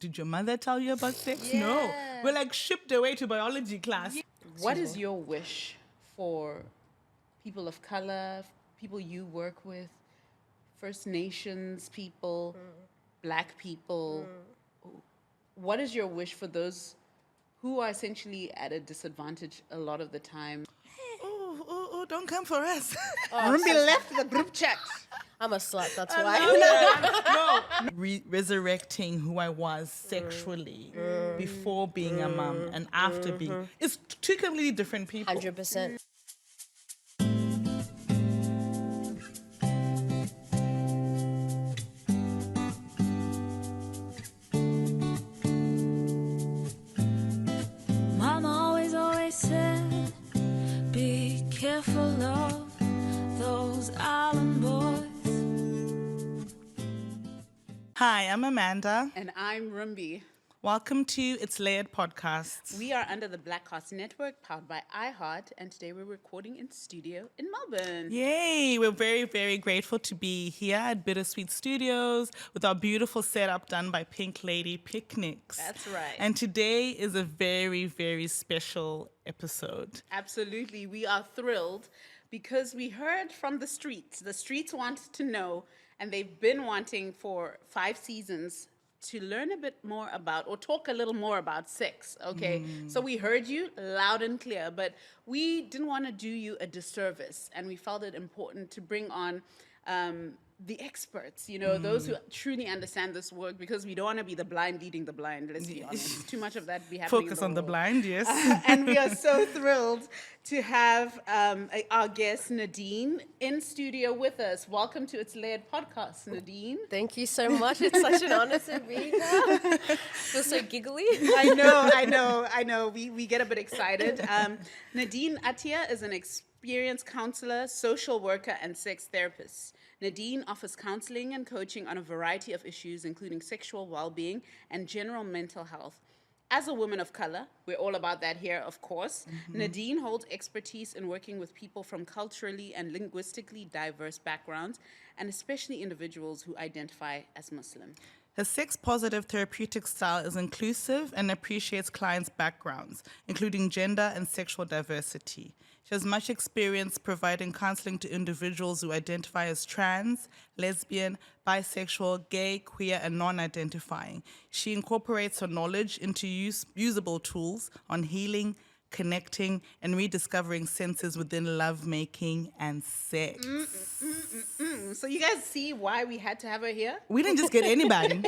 did your mother tell you about sex? Yeah. No. We're like shipped away to biology class. What is your wish for people of color, people you work with, First Nations people, Black people? What is your wish for those who are essentially at a disadvantage a lot of the time? Oh, don't come for us. Rumbi left the group chat. I'm a slut, that's why. Resurrecting who I was sexually before being a mom and after being. It's two completely different people. 100%. Mama always said, be careful of those island boys. Hi, I'm Amanda. And I'm Rumbi. Welcome to It's Layered Podcasts. We are under the Black Hearts Network, powered by iHeart, and today we're recording in studio in Melbourne. Yay! We're very, very grateful to be here at Bittersweet Studios with our beautiful setup done by Pink Lady Picnics. That's right. And today is a very, very special episode. Absolutely. We are thrilled because we heard from the streets. The streets want to know, and they've been wanting for 5 seasons to learn a bit more about or talk a little more about sex, okay? So we heard you loud and clear, but we didn't want to do you a disservice, and we felt it important to bring on the experts, you know, those who truly understand this work, because we don't want to be the blind leading the blind, let's be honest. Too much of that be happening Focus in on the world. blind, yes. And we are so thrilled to have our guest, Nadine, in studio with us. Welcome to It's Layered Podcast, Nadine. Thank you so much. It's such an honor to be here. Feel so giggly. I know. We get a bit excited. Nadine Aateyah is an experienced counselor, social worker, and sex therapist. Nadine offers counseling and coaching on a variety of issues, including sexual well-being and general mental health. As a woman of color, we're all about that here, of course. Nadine holds expertise in working with people from culturally and linguistically diverse backgrounds, and especially individuals who identify as Muslim. Her sex-positive therapeutic style is inclusive and appreciates clients' backgrounds, including gender and sexual diversity. She has much experience providing counseling to individuals who identify as trans, lesbian, bisexual, gay, queer, and non-identifying. She incorporates her knowledge into usable tools on healing, connecting, and rediscovering senses within lovemaking and sex. So you guys see why we had to have her here? We didn't just get anybody.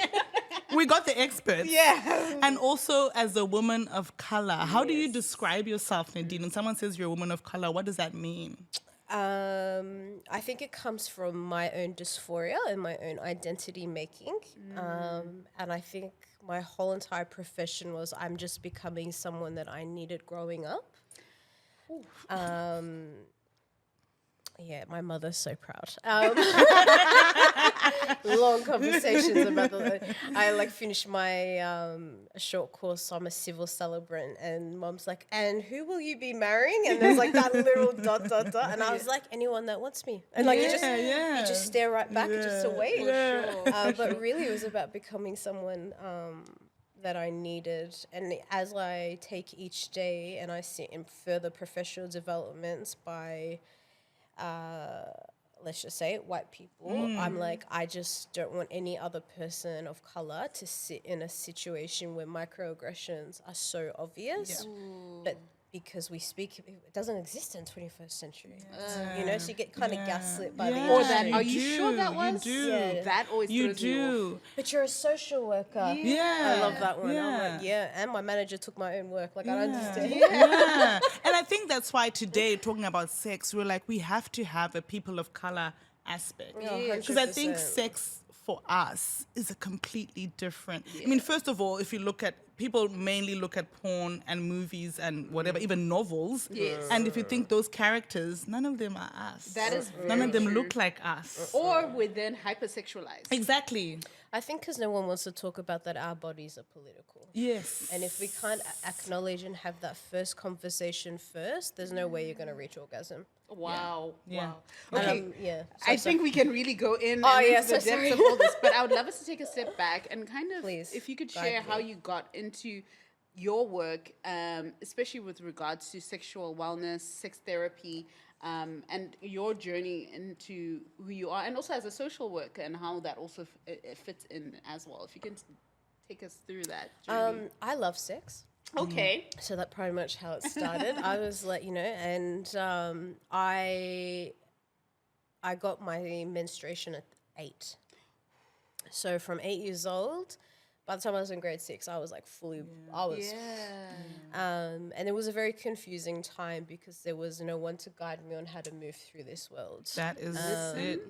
We got the experts. Yeah. And also as a woman of color, how do you describe yourself, Nadine? When someone says you're a woman of color, what does that mean? I think it comes from my own dysphoria and my own identity making. And I think my whole entire profession was I'm just becoming someone that I needed growing up. Yeah, my mother's so proud. Long conversations about I finished my short course, so I'm a civil celebrant, and mom's like, and who will you be marrying? And there's like that little ... And I was like, anyone that wants me. And you just stare right back and just away. But really it was about becoming someone that I needed. And as I take each day and I sit in further professional developments by let's just say white people, I'm like, I just don't want any other person of color to sit in a situation where microaggressions are so obvious, but because we speak, it doesn't exist in 21st century. You know, so you get kind of gaslit by the industry. Are you sure that was? You do. Yeah. That always You throws me do. off. But you're a social worker. Yeah. I love that one. Yeah. I'm like, and my manager took my own work. Like, I don't understand. Yeah. And I think that's why today, talking about sex, we're like, we have to have a people of color aspect. Yeah, Because I think 100%. sex for us is a completely different. I mean, first of all, if you look at, people mainly look at porn and movies and whatever, even novels. Yes. And if you think those characters, none of them are us. That is None of them very look like us. Or we're then hypersexualized. Exactly. I think because no one wants to talk about that our bodies are political. Yes. And if we can't acknowledge and have that first conversation first, there's no way you're going to reach orgasm. Wow. Yeah. Wow. And Okay. yeah. I think we can really go in Oh, and yeah, into the so depths sorry. of all this, but I would love us to take a step back and kind of, Please, if you could guide share how me. you got into your work, especially with regards to sexual wellness, sex therapy, and your journey into who you are, and also as a social worker, and how that also it fits in as well. If you can take us through that journey. I love sex. Okay. So that's pretty much how it started. I was like, and I got my menstruation at 8. So from 8 years old, by the time I was in grade 6, I was like fully, and it was a very confusing time because there was no one to guide me on how to move through this world. That is it.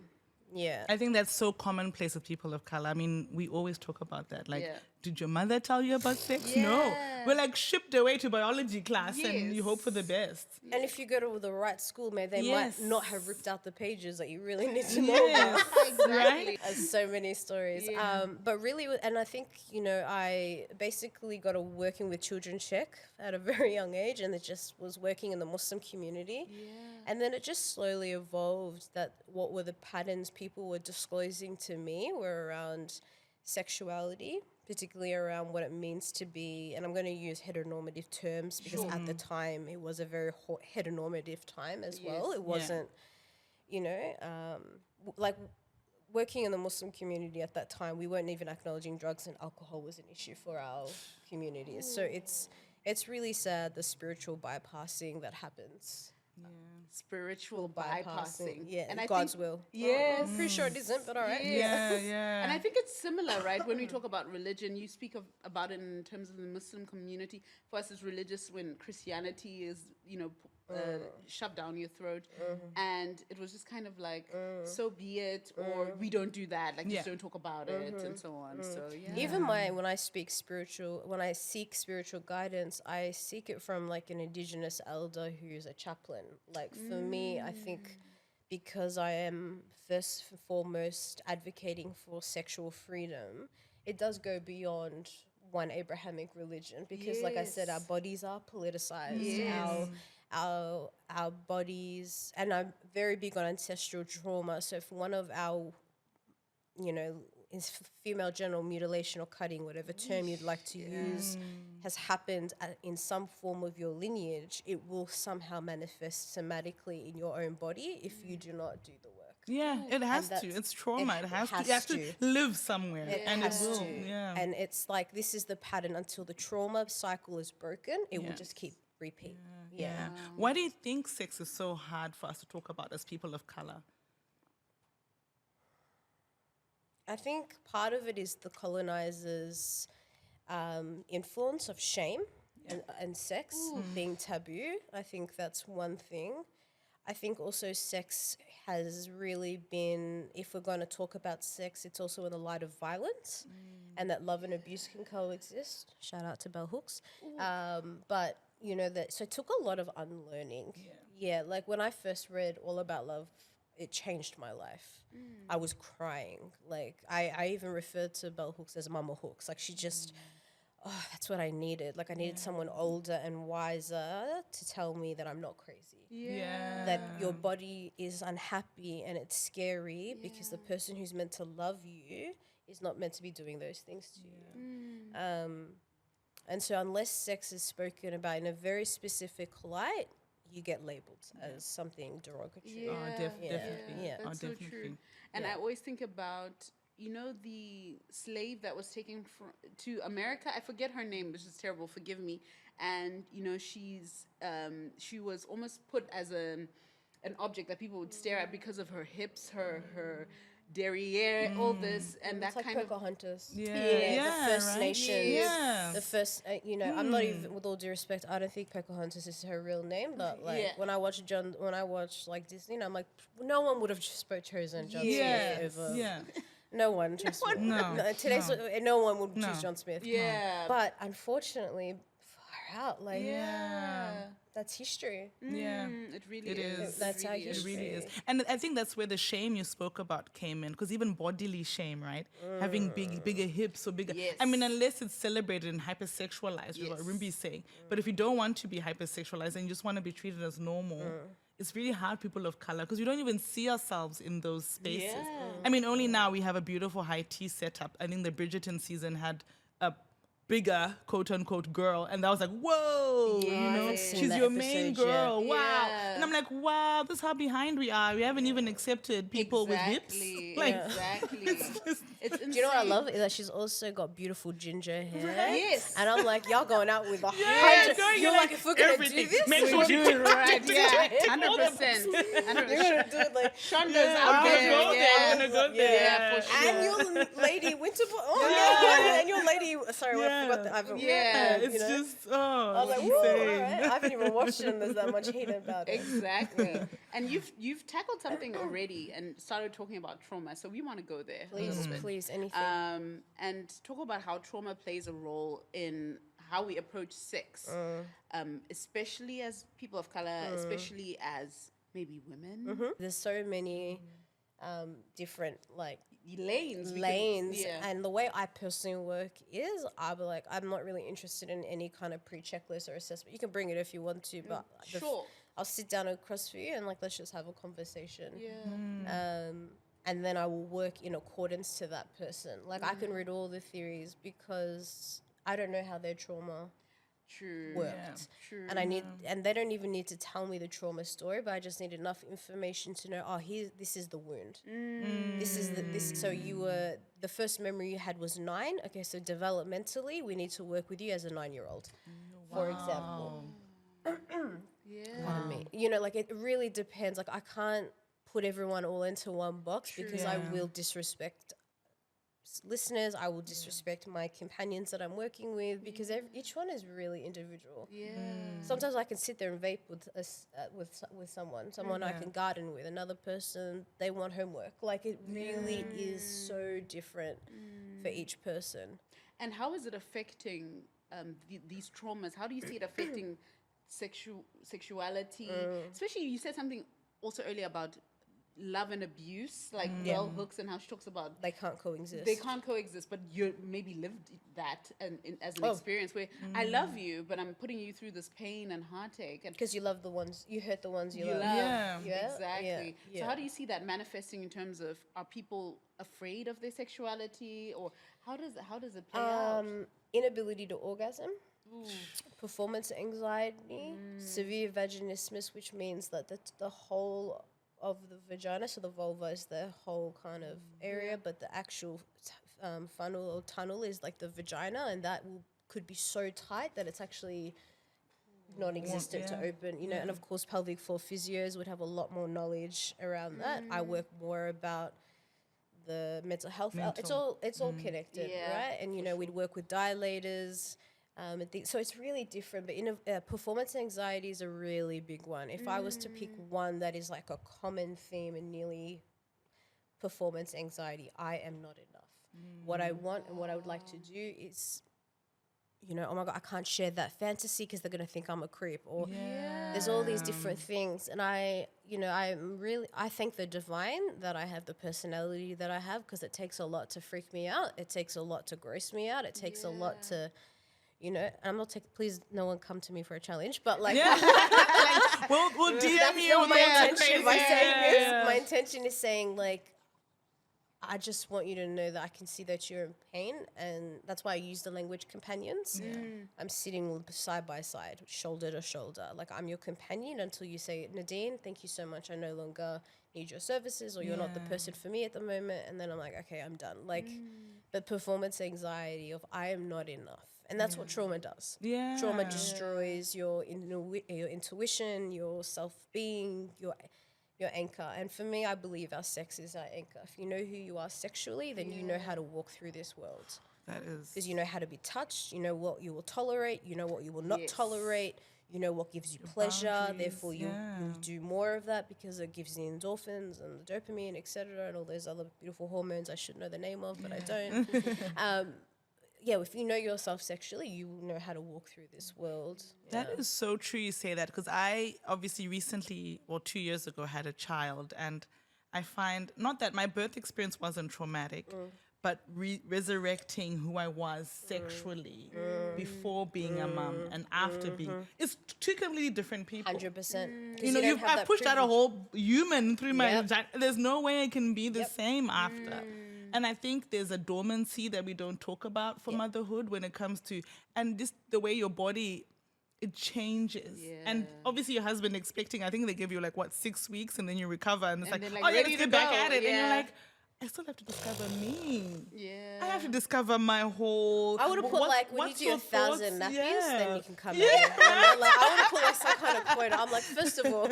Yeah. I think that's so commonplace with people of color. I mean, we always talk about that. Like, Yeah. did your mother tell you about sex? No. Yeah. We're like shipped away to biology class and you hope for the best. And if you go to the right school, maybe they Yes. might not have ripped out the pages that you really need to know about. Exactly. There's so many stories. Yeah. But really, and I think, I basically got a working with children check at a very young age, and it just was working in the Muslim community. And then it just slowly evolved that what were the patterns people were disclosing to me were around sexuality, particularly around what it means to be, and I'm going to use heteronormative terms because at the time it was a very heteronormative time as well. It wasn't, like working in the Muslim community at that time, we weren't even acknowledging drugs and alcohol was an issue for our communities. So it's really sad, the spiritual bypassing that happens. Spiritual bypassing. Yeah, and I God's think, will. Yes. I'm pretty sure it isn't, but all right. Yeah. And I think it's similar, right? When we talk about religion, you speak about it in terms of the Muslim community. For us, it's religious when Christianity is, shoved down your throat. And it was just kind of like, so be it, or we don't do that. Like, just don't talk about it, and so on. So, yeah. Even when I seek spiritual guidance, I seek it from like an indigenous elder who's a chaplain. Like for me, I think because I am first and foremost advocating for sexual freedom, it does go beyond one Abrahamic religion because like I said, our bodies are politicized. Our bodies, and I'm very big on ancestral trauma. So if one of our, is female genital mutilation or cutting, whatever term you'd like to use, has happened in some form of your lineage, it will somehow manifest somatically in your own body if you do not do the work. Yeah, it has to. that's- It's trauma. It has to. It has to. to live somewhere. And has it will. to. Yeah. And it's like this is the pattern until the trauma cycle is broken, it will Yeah. just keep repeat. Yeah. Why do you think sex is so hard for us to talk about as people of color? I think part of it is the colonizers' influence of shame and sex being taboo. I think that's one thing. I think also sex has really been, if we're going to talk about sex, it's also in the light of violence and that love and abuse can coexist. Shout out to Bell Hooks. But, so it took a lot of unlearning. Yeah, like when I first read All About Love, it changed my life. I was crying. Like, I even referred to Bell Hooks as Mama Hooks. Like, she just, that's what I needed. Like, I needed someone older and wiser to tell me that I'm not crazy. Yeah. That your body is unhappy and it's scary because the person who's meant to love you is not meant to be doing those things to you. And so unless sex is spoken about in a very specific light, you get labeled as something derogatory. Oh, definitely. Yeah. That's so true. Definitely. And I always think about, the slave that was taken to America. I forget her name, which is terrible. Forgive me. And she was almost put as an object that people would stare at because of her hips, her derriere, all this, and It's that like kind of. Pocahontas. Yeah. The First right? Nations. Yeah. The first, I'm not even, with all due respect, I don't think Pocahontas is her real name, but like when I watch like Disney, I'm like, no one would have chosen John Smith over. Yeah. No one. Trust me. No. No one would choose John Smith. Yeah. But unfortunately, out. Like, that's history. Yeah. It really It is. That's our really is. It really is. history. And I think that's where the shame you spoke about came in, because even bodily shame, right? Having bigger hips or bigger. I mean, Yes. unless it's celebrated and hypersexualized, is what Yes. Rimbi's saying. But if you don't want to be hypersexualized and you just want to be treated as normal, it's really hard, people of color, because we don't even see ourselves in those spaces. Yeah. I mean, only now we have a beautiful high tea setup. I think the Bridgerton season had a bigger quote unquote girl, and that was like, whoa, you know, Yes. Seen she's that your main episode yet. girl. Wow. Yeah. And I'm like, wow, this is how behind we are. We haven't even accepted people with hips. Exactly. Like, Exactly. It's insane. Do you know what I love? Is that she's also got beautiful ginger hair. Yes. And I'm like, y'all going out with a Yeah, hundred. going, You're like, if we're going to do everything. this, Make sure Do you it right. Yeah. 100%. you're going to do it like... Sean goes Yeah, out I'm gonna there. go there. I'm Yeah. gonna go there. Yeah, for sure. And your lady winter... and your lady... Sorry, I forgot that. Yeah, It's you know? just, I was like, woo, all insane. right. I haven't even watched it and there's that much hate about it. Exactly. And you've tackled something already and started talking about trauma. So we want to go there. a little Please, bit. please, anything. And talk about how trauma plays a role in how we approach sex, especially as people of color, especially as maybe women. There's so many different, like, Lanes. and the way I personally work is I'll be like, I'm not really interested in any kind of pre-checklist or assessment. You can bring it if you want to, but Sure. I'll sit down across for you and like let's just have a conversation. Yeah. And then I will work in accordance to that person. Like I can read all the theories because I don't know how their trauma True. worked. True. And they don't even need to tell me the trauma story, but I just need enough information to know, this is the wound. So the first memory you had was 9. Okay, so developmentally, we need to work with you as a 9-year-old, for example. Yeah. Pardon me. You know, like it really depends. Like I can't put everyone all into one box because I will disrespect listeners. I will disrespect my companions that I'm working with because each one is really individual. Yeah. Sometimes I can sit there and vape with someone I can garden with. Another person, they want homework. Like it really is so different for each person. And how is it affecting these traumas? How do you see it affecting sexuality? Especially, you said something also earlier about love and abuse, like bell hooks, and how she talks about They can't coexist. they can't coexist, but you maybe lived that as an experience where I love you, but I'm putting you through this pain and heartache. And Because you love the ones, you hurt the ones you love. Yeah. Yeah, Exactly. yeah, So how yeah. do you see that manifesting in terms of, are people afraid of their sexuality, or how does it play out? Inability to orgasm, performance anxiety, severe vaginismus, which means that the whole of the vagina, so the vulva is the whole kind of area, but the actual funnel or tunnel is like the vagina, and that could be so tight that it's actually non-existent to open, you know. And of course pelvic floor physios would have a lot more knowledge around that. I work more about the mental health. It's all connected, right? And you know, we'd work with dilators and things. So it's really different. But performance anxiety is a really big one. If I was to pick one that is like a common theme in nearly performance anxiety, I am not enough. What I want and what I would like to do is, you know, oh my God, I can't share that fantasy because they're going to think I'm a creep. Or there's all these different things. And I thank the divine that I have the personality that I have, because it takes a lot to freak me out. It takes a lot to gross me out. It takes a lot to, you know, I'm not please no one come to me for a challenge, but like, We'll DM that's you. not my intention by saying this. Yeah. My intention is saying, like, I just want you to know that I can see that you're in pain, and that's why I use the language companions. I'm sitting side by side, shoulder to shoulder. Like, I'm your companion until you say, Nadine, thank you so much. I no longer need your services, or you're not the person for me at the moment. And then I'm like, okay, I'm done. Like, the performance anxiety of I am not enough. And that's what trauma does. Yeah. Trauma destroys your intuition, your self-being, your anchor. And for me, I believe our sex is our anchor. If you know who you are sexually, then you know how to walk through this world. That is. Because you know how to be touched, you know what you will tolerate, you know what you will not tolerate, you know what gives you pleasure, boundaries, therefore you'll do more of that because it gives you endorphins and the dopamine, etc., and all those other beautiful hormones I should know the name of, but I don't. if you know yourself sexually, you will know how to walk through this world. That is so true you say that, because I obviously recently, or 2 years ago, had a child, and I find not that my birth experience wasn't traumatic, but resurrecting who I was sexually before being a mom and after being, it's two completely different people. 100%. You know, I've pushed out a whole human through my Yep. vagina. There's no way it can be the same after. And I think there's a dormancy that we don't talk about for motherhood when it comes to, and just the way your body, it changes. And obviously your husband expecting, I think they give you like, 6 weeks and then you recover and it's And like, then, oh yeah, ready let's to get back go. at it. And you're Yeah. like, I still have to discover me. Yeah. I have to discover my whole. I would have put when you what's do 1,000 thoughts? nappies, then you can come Yeah. at me. I would have put some kind of quota. I'm like, first of all,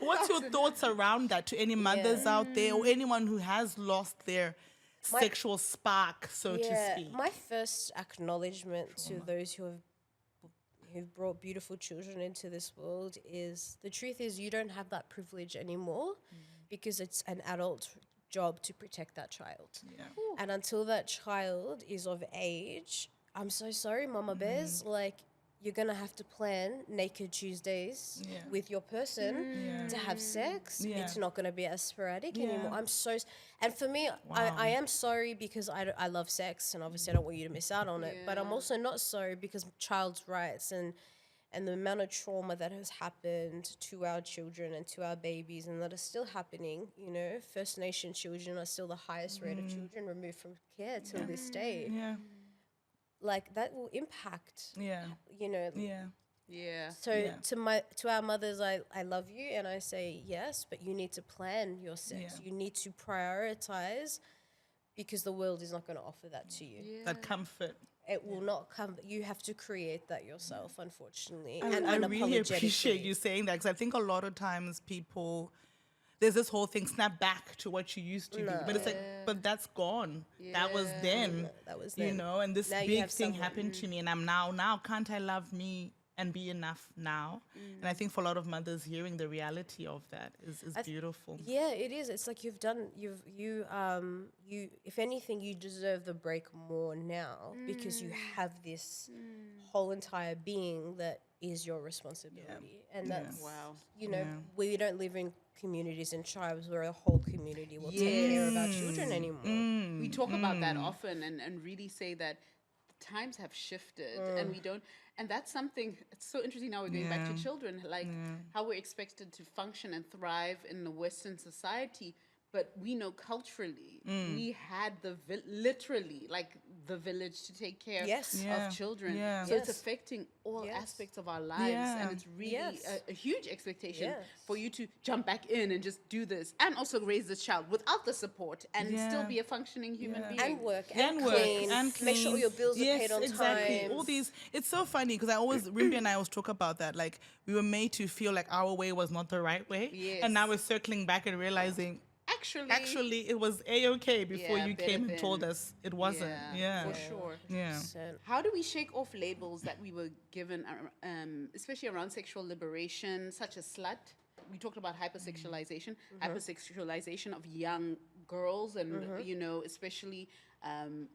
What's your thoughts around that to any mothers out there or anyone who has lost their sexual spark, so to speak? my first acknowledgement to those who've brought beautiful children into this world is the truth is you don't have that privilege anymore because it's an adult job to protect that child. Yeah. And until that child is of age, I'm so sorry, Mama Bears, like you're gonna have to plan naked Tuesdays with your person to have sex. Yeah. It's not gonna be as sporadic anymore. Yeah. I'm so, and for me, I am sorry because I love sex and obviously I don't want you to miss out on it. But I'm also not sorry because child's rights and the amount of trauma that has happened to our children and to our babies and that are still happening, you know, First Nation children are still the highest rate of children removed from care till this day. Yeah. Like that will impact, Yeah. you know. Yeah. Yeah. So to our mothers, I love you and I say yes, but you need to plan your sex. Yeah. You need to prioritize because the world is not going to offer that to you. That comfort. It will not come. You have to create that yourself, unfortunately, I and really appreciate unapologetically. you saying that, because I think a lot of times people, there's this whole thing, snap back to what you used to do. But it's like, but that's gone. That was then. That was You then. know, and this Now you big have thing someone. happened to me, and I'm now can't I love me and be enough now? And I think for a lot of mothers, hearing the reality of that is beautiful. Yeah, it is. It's like if anything, you deserve the break more now because you have this whole entire being that is your responsibility. And that's, Wow. you know, we don't live in communities and tribes where a whole community will take care of our children anymore. We talk about that often and really say that times have shifted and we don't, and that's something, it's so interesting now we're going back to children, like how we're expected to function and thrive in the Western society. But we know culturally, we had literally like the village to take care Yes. of children. Yeah. So it's Yes. affecting all Yes. aspects of our lives. Yeah. And it's really Yes. a huge expectation Yes. for you to jump back in and just do this and also raise this child without the support and still be a functioning human being. And work And and work clean. and Make sure all your bills are paid on exactly. time. All these, it's so funny because I always, Rimby and I always talk about that. Like we were made to feel like our way was not the right way, Yes. and now we're circling back and realizing actually it was a-okay before Yeah, you better came and than- told us it wasn't. Yeah, for sure. yeah. How do we shake off labels that we were given, especially around sexual liberation, such as slut? We talked about hypersexualization, hypersexualization of young girls, and you know, especially,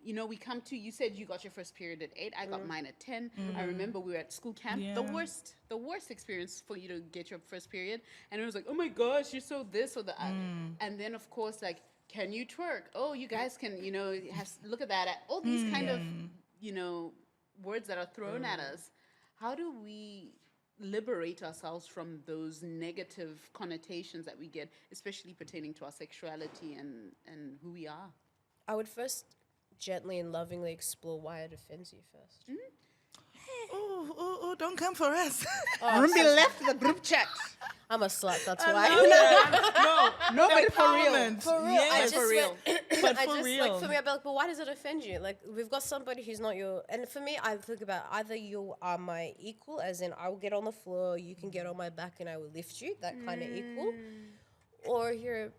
you know, we come to. You said you got your first period at 8. I got mine at 10. I remember we were at school camp. Yeah. The worst experience for you to get your first period, and it was like, oh my gosh, you're so this or the other. And then of course, like, can you twerk? Oh, you guys can, you know, look at that. All these kind of, you know, words that are thrown at us. How do we liberate ourselves from those negative connotations that we get, especially pertaining to our sexuality and who we are? I would first gently and lovingly explore why it offends you first. Oh, don't come for us. Rumbi left the group chat. I'm a slut, that's why. No, but for real. Empowerment. For real, Yes. I just for real. But I for just real. like for me, I'd be like, but why does it offend you? Like we've got somebody who's not your, and for me, I think about either you are my equal, as in I will get on the floor, you can get on my back, and I will lift you, that kind of equal, or you're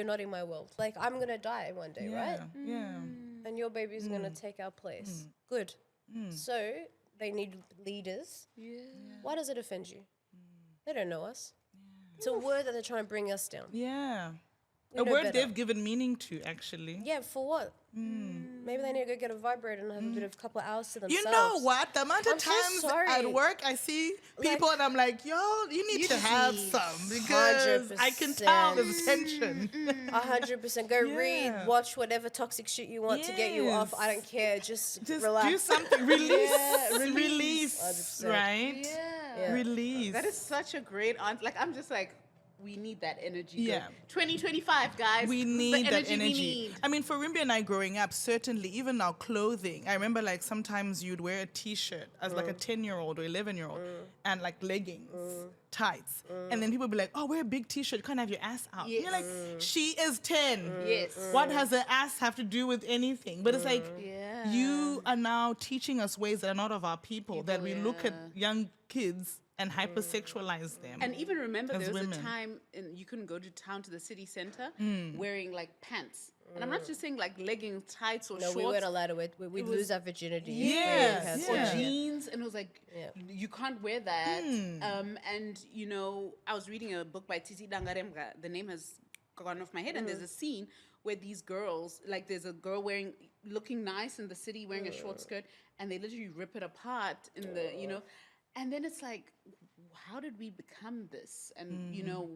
not in my world. Like I'm gonna die one day, right? Yeah. And your baby's gonna take our place. Good. So they need leaders. Yeah. Why does it offend you? They don't know us. It's a word that they're trying to bring us down. Yeah. We A know word better. they've given meaning to, actually. Yeah, for what? Maybe they need to go get a vibrator and have a bit of couple of hours to themselves. You know what? The amount of I'm so times sorry. at work I see people and I'm like, yo, you need to have some because I can tell there's tension. 100%. Go read, watch whatever toxic shit you want to get you off. I don't care. Just relax. do something. Release. Release. 100%. Right? Yeah. Release. That is such a great answer. Like, I'm just like, we need that energy. Yeah. 2025, guys. We This is need the that we energy. need. I mean, for Rimby and I growing up, certainly, even our clothing, I remember like sometimes you'd wear a t-shirt as like a 10-year-old or 11-year-old and like leggings, tights. And then people would be like, oh, wear a big t-shirt, you can't have your ass out. Yes. You're like, she is 10. Yes. What has her ass have to do with anything? But it's like, Yeah. you are now teaching us ways that are not of our people, that we look at young kids and hypersexualize them. And even remember, As there was women. a time you couldn't go to town to the city center wearing like pants. And I'm not just saying like leggings, tights, or No, shorts. we weren't allowed to wear. We'd lose our virginity. Yes, Or yeah. jeans, and it was like, Yeah. you can't wear that. And, you know, I was reading a book by Titi Dangarembga. The name has gone off my head. And there's a scene where these girls, like there's a girl looking nice in the city, wearing a short skirt, and they literally rip it apart in the, you know. And then it's like, how did we become this? And, you know,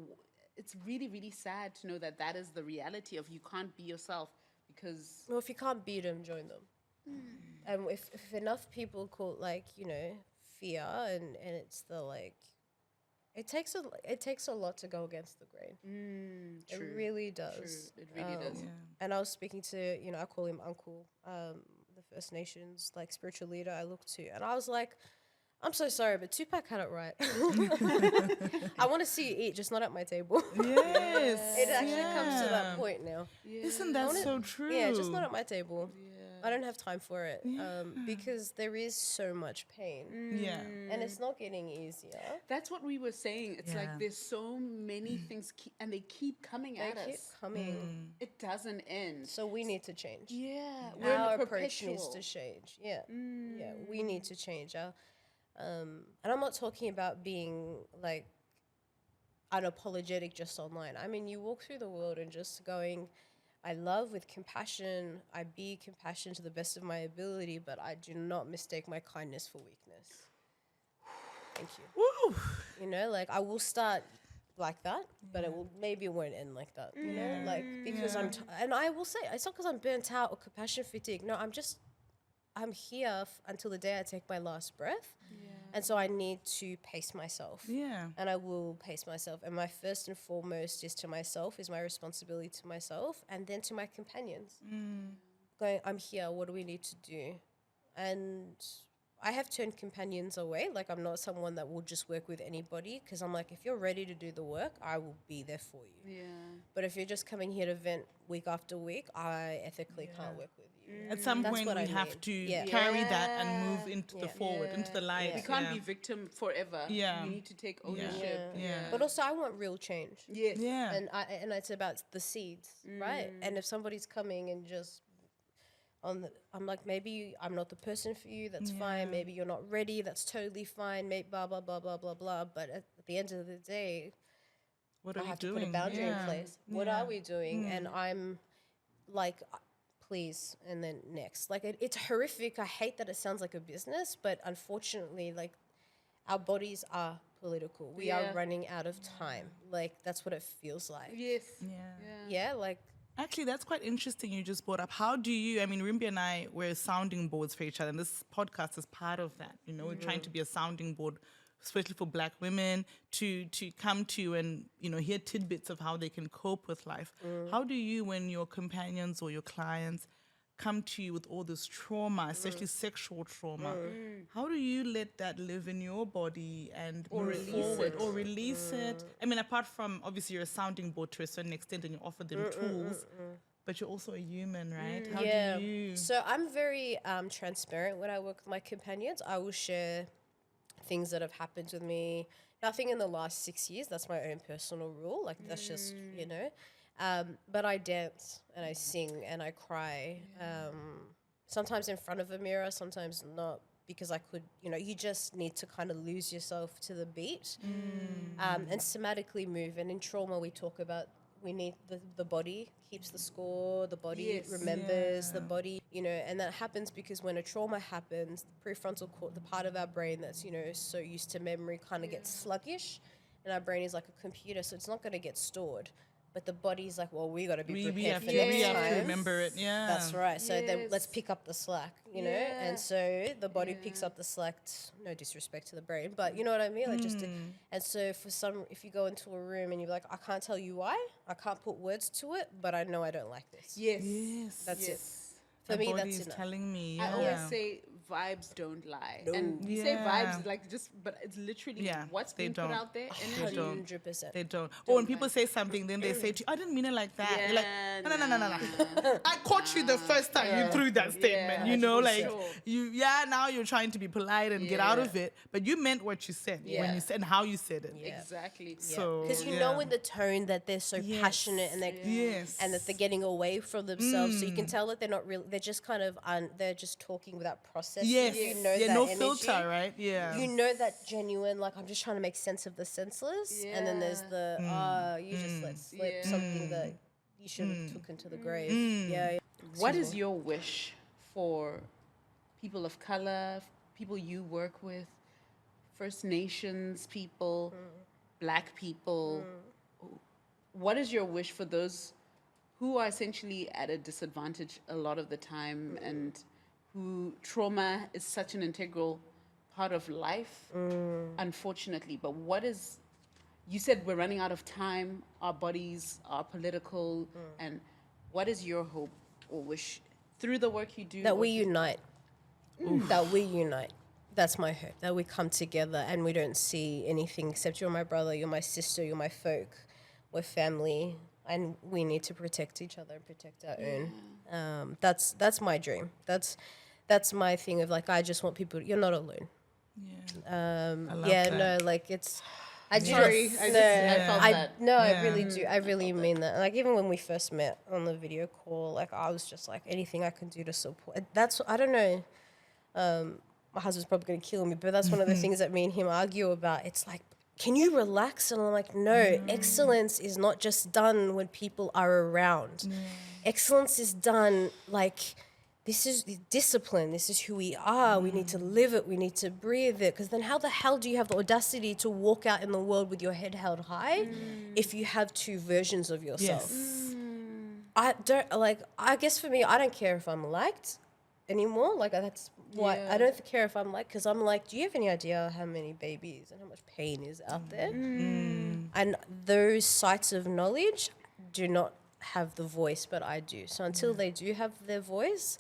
it's really, really sad to know that that is the reality of you can't be yourself because... Well, if you can't beat them, join them. And if enough people call like, you know, fear and it's the like, it takes a lot to go against the grain. True. It really does. True. It really does. And I was speaking to, you know, I call him Uncle, the First Nations like spiritual leader I look to, and I was like, I'm so sorry, but Tupac had it right. I want to see you eat, just not at my table. Yes. It actually comes to that point now. Isn't that so true? Yeah, just not at my table. I don't have time for it because there is so much pain. Yeah. And it's not getting easier. That's what we were saying. It's like there's so many things, and they keep coming They at keep us. coming. It doesn't end. So we need to change. Yeah, we're in Our a approach needs perpetual. to change. Yeah. Yeah, we need to change. And I'm not talking about being like unapologetic just online. I mean, you walk through the world and just going, I love with compassion. I be compassion to the best of my ability, but I do not mistake my kindness for weakness. Thank you. Woo. You know, like I will start like that, but it won't end like that. You know, like because and I will say it's not because I'm burnt out or compassion fatigue. No, I'm here until the day I take my last breath. And so I need to pace myself. Yeah. And I will pace myself. And my first and foremost is to myself, is my responsibility to myself, and then to my companions. Going, I'm here, what do we need to do? And I have turned companions away. Like, I'm not someone that will just work with anybody, because I'm like, if you're ready to do the work, I will be there for you. Yeah. But if you're just coming here to vent week after week, I ethically can't work with you. At some That's point, what we I have mean. to Yeah. carry that and move into the forward, into the light. We can't be victim forever. Yeah. We need to take ownership. Yeah. But also, I want real change. Yes. Yeah. And it's about the seeds, right? And if somebody's coming and just I'm like, maybe I'm not the person for you. That's fine. Maybe you're not ready. That's totally fine. Maybe blah blah blah blah blah blah. But at the end of the day, What are I we have doing? to put a boundary in place. What Yeah. are we doing? And I'm like, please, and then next. Like it's horrific. I hate that it sounds like a business, but unfortunately, like our bodies are political. We are running out of time. Like that's what it feels like. Yes. Yeah, like. Actually, that's quite interesting you just brought up. How do you, I mean, Rimby and I, we're sounding boards for each other, and this podcast is part of that. You know, we're trying to be a sounding board, especially for Black women, to come to and, you know, hear tidbits of how they can cope with life. How do you, when your companions or your clients come to you with all this trauma, especially sexual trauma, how do you let that live in your body and move forward or release it? I mean, apart from, obviously, you're a sounding board to a certain extent and you offer them tools, but you're also a human, right? How do you... So I'm very transparent when I work with my companions. I will share things that have happened with me. Nothing in the last 6 years. That's my own personal rule. Like, that's just, you know. But I dance and I sing and I cry. Sometimes in front of a mirror, sometimes not, because I could, you know, you just need to kind of lose yourself to the beat and somatically move. And in trauma, we talk about we need the body keeps the score, the body Yes. remembers, the body, and that happens because when a trauma happens, the prefrontal cortex, the part of our brain that's, so used to memory kind of gets sluggish, and our brain is like a computer, so it's not going to get stored. But the body's like, well, we got to be We prepared have for to, next we have time. to remember it. Yeah. That's right. So then let's Yes. pick up the slack, Yeah. And so the body picks up the slack. No disrespect to the brain, but you know what I mean? Like and so if you go into a room and you're like, I can't tell you why, I can't put words to it, but I know I don't like this. Yes. Yes. That's it. Yes. For My me, body that's is enough. telling me. I Yeah. always say vibes don't lie. And we say Yeah. vibes like just, but it's literally Yeah, what's they being put don't. out there. They Energy. don't. 100%. They don't. Or when people say something, then they say to you, I didn't mean it like that. You're like, Yeah, no. I caught you the first time you threw that statement. Yeah, Like for sure. now you're trying to be polite and get out of it, but you meant what you said when Yeah. you said and how you said it. Yeah. Exactly. So Because you know in the tone that they're so passionate and and that they're getting away from themselves, so you can tell that they're not really. They're just kind of they're just talking without processing. Yes. You know Yeah, that no energy. filter, right? Yeah. You know that genuine, like, I'm just trying to make sense of the senseless, and then there's the you just let slip Yeah. something that you should have took into the grave. Yeah. What is your wish for people of color, people you work with, First Nations people, Black people? What is your wish for those who are essentially at a disadvantage a lot of the time and who trauma is such an integral part of life, unfortunately? But you said we're running out of time, our bodies are political, and what is your hope or wish through the work you do? That we unite. That we unite. That's my hope. That we come together and we don't see anything except you're my brother, you're my sister, you're my folk. We're family, and we need to protect each other and protect our own. That's my dream. That's my thing of like, I just want people. You're not alone. I love Yeah, that. no, like it's. I do Sorry, not- I no, felt that. No, I really do. I really mean that. Like even when we first met on the video call, like I was just like anything I can do to support. That's I don't know. My husband's probably gonna kill me, but that's one of the things that me and him argue about. It's like, can you relax? And I'm like, no. Excellence is not just done when people are around. Excellence is done like. This is discipline. This is who we are. We need to live it. We need to breathe it. Because then how the hell do you have the audacity to walk out in the world with your head held high if you have two versions of yourself? Yes. I guess for me, I don't care if I'm liked anymore. Like that's why I don't care if I'm liked, because I'm like, do you have any idea how many babies and how much pain is out there? And those sites of knowledge do not have the voice, but I do. So until they do have their voice,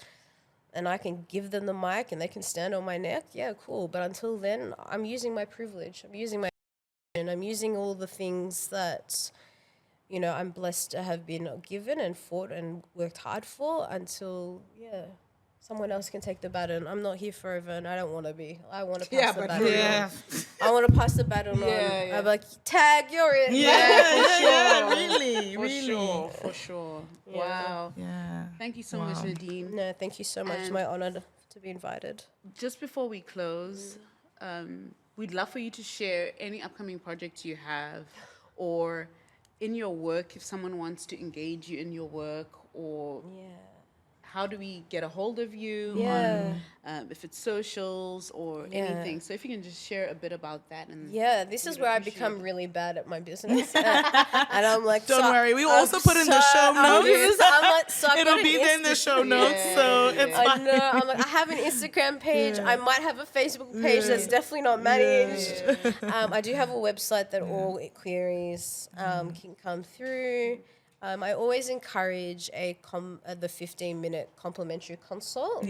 and I can give them the mic and they can stand on my neck, yeah, cool. But until then, I'm using my privilege. I'm using all the things that, I'm blessed to have been given and fought and worked hard for until, someone else can take the baton. I'm not here forever, and I don't want to be. I want to pass the baton. Yeah. I want to pass the baton on. I'm like, tag, you're in. Yeah, really, For really. sure, for sure. Wow. Yeah. Thank you so much, Nadine. No, thank you so much. It's my honor to be invited. Just before we close, we'd love for you to share any upcoming projects you have, or in your work, if someone wants to engage you in your work, or how do we get a hold of you on if it's socials or anything. So if you can just share a bit about that. And this is where I become really bad at my business. And I'm like, Don't worry, we will also put in the show notes. It'll be there in the show notes, so it's I fine. know. I'm like, I have an Instagram page. I might have a Facebook page that's definitely not managed. I do have a website that all queries can come through. I always encourage the 15-minute complimentary consult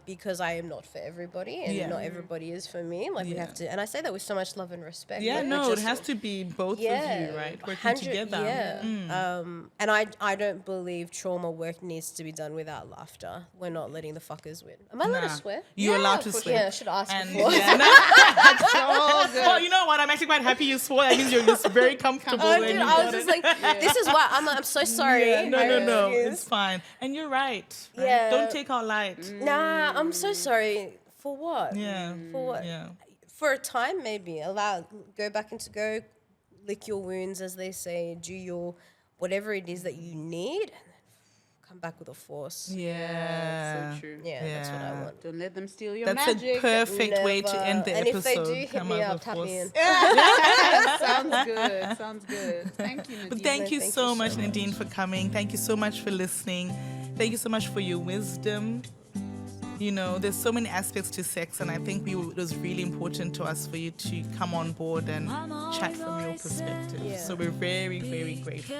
because I am not for everybody and not everybody is for me. Like we have to, and I say that with so much love and respect. Yeah, Like, no, it has to be both of you, right? Working together. Yeah. And I don't believe trauma work needs to be done without laughter. We're not letting the fuckers win. Am I allowed to swear? You're allowed to Yeah, swear. I should ask And before. well, you know what? I'm actually quite happy you swore. That means you're just very comfortable. Oh, when dude, you I got was just it. like, this is why I'm so sorry. Yeah, no, Excuse. it's fine. And you're right. Right? Yeah. Don't take our light. Nah, I'm so sorry. For what? Yeah. For what? Yeah. For a time, maybe. Go back into lick your wounds, as they say. Do your whatever it is that you need, come back with a force. Yeah. So true. Yeah, that's what I want. Don't let them steal your That's magic. a perfect way to end the And episode. if they do hit Come me out up, with tap force. me in. Sounds good. Sounds good. Thank you, Nadine. But thank you Thank so you much, so Nadine, for coming. Thank you so much for listening. Thank you so much for your wisdom. You know, there's so many aspects to sex, and I think it was really important to us for you to come on board and chat from your perspective. Yeah. So we're very, very grateful.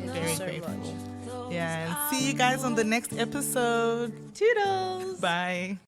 Very so grateful. much. Yeah, and see you guys on the next episode. Toodles. Bye.